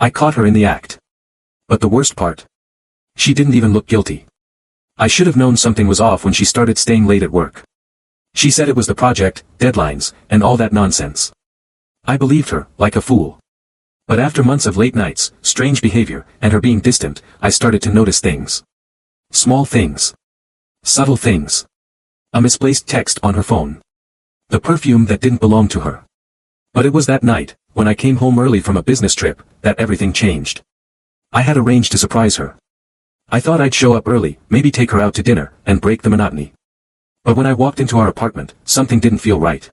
I caught her in the act. But the worst part? She didn't even look guilty. I should have known something was off when she started staying late at work. She said it was the project, deadlines, and all that nonsense. I believed her, like a fool. But after months of late nights, strange behavior, and her being distant, I started to notice things. Small things. Subtle things. A misplaced text on her phone. The perfume that didn't belong to her. But it was that night, when I came home early from a business trip, that everything changed. I had arranged to surprise her. I thought I'd show up early, maybe take her out to dinner, and break the monotony. But when I walked into our apartment, something didn't feel right.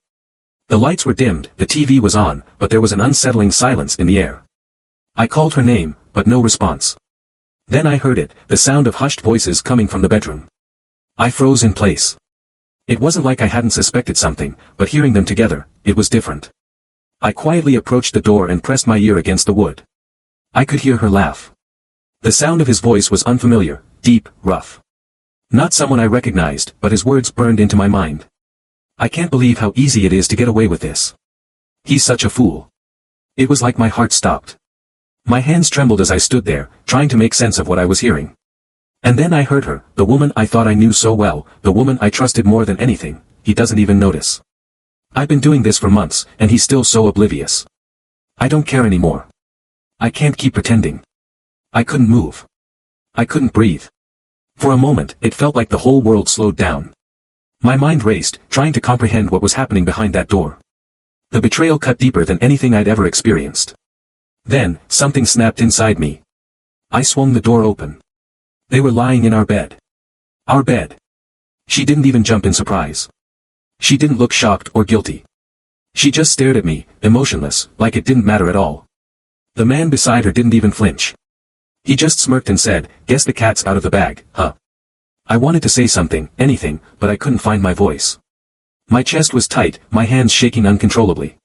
The lights were dimmed, the TV was on, but there was an unsettling silence in the air. I called her name, but no response. Then I heard it, the sound of hushed voices coming from the bedroom. I froze in place. It wasn't like I hadn't suspected something, but hearing them together, it was different. I quietly approached the door and pressed my ear against the wood. I could hear her laugh. The sound of his voice was unfamiliar, deep, rough. Not someone I recognized, but his words burned into my mind. I can't believe how easy it is to get away with this. He's such a fool. It was like my heart stopped. My hands trembled as I stood there, trying to make sense of what I was hearing. And then I heard her, the woman I thought I knew so well, the woman I trusted more than anything. He doesn't even notice. I've been doing this for months, and he's still so oblivious. I don't care anymore. I can't keep pretending. I couldn't move. I couldn't breathe. For a moment, it felt like the whole world slowed down. My mind raced, trying to comprehend what was happening behind that door. The betrayal cut deeper than anything I'd ever experienced. Then, something snapped inside me. I swung the door open. They were lying in our bed. Our bed. She didn't even jump in surprise. She didn't look shocked or guilty. She just stared at me, emotionless, like it didn't matter at all. The man beside her didn't even flinch. He just smirked and said, "Guess the cat's out of the bag, huh?" I wanted to say something, anything, but I couldn't find my voice. My chest was tight, my hands shaking uncontrollably.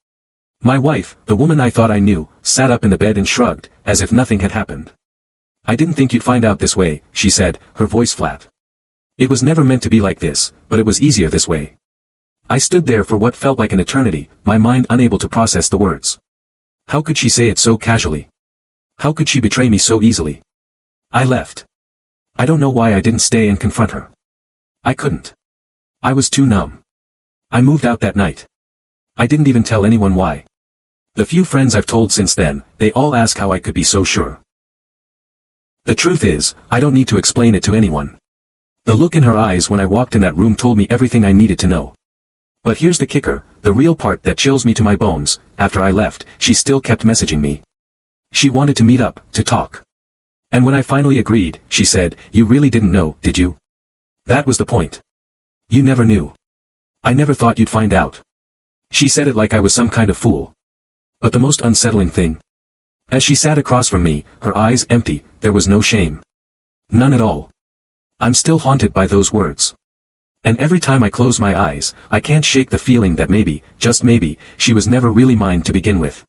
My wife, the woman I thought I knew, sat up in the bed and shrugged, as if nothing had happened. "I didn't think you'd find out this way," she said, her voice flat. "It was never meant to be like this, but it was easier this way." I stood there for what felt like an eternity, my mind unable to process the words. How could she say it so casually? How could she betray me so easily? I left. I don't know why I didn't stay and confront her. I couldn't. I was too numb. I moved out that night. I didn't even tell anyone why. The few friends I've told since then, they all ask how I could be so sure. The truth is, I don't need to explain it to anyone. The look in her eyes when I walked in that room told me everything I needed to know. But here's the kicker, the real part that chills me to my bones. After I left, she still kept messaging me. She wanted to meet up, to talk. And when I finally agreed, she said, "You really didn't know, did you? That was the point. You never knew. I never thought you'd find out." She said it like I was some kind of fool. But the most unsettling thing. As she sat across from me, her eyes empty, there was no shame. None at all. I'm still haunted by those words. And every time I close my eyes, I can't shake the feeling that maybe, just maybe, she was never really mine to begin with.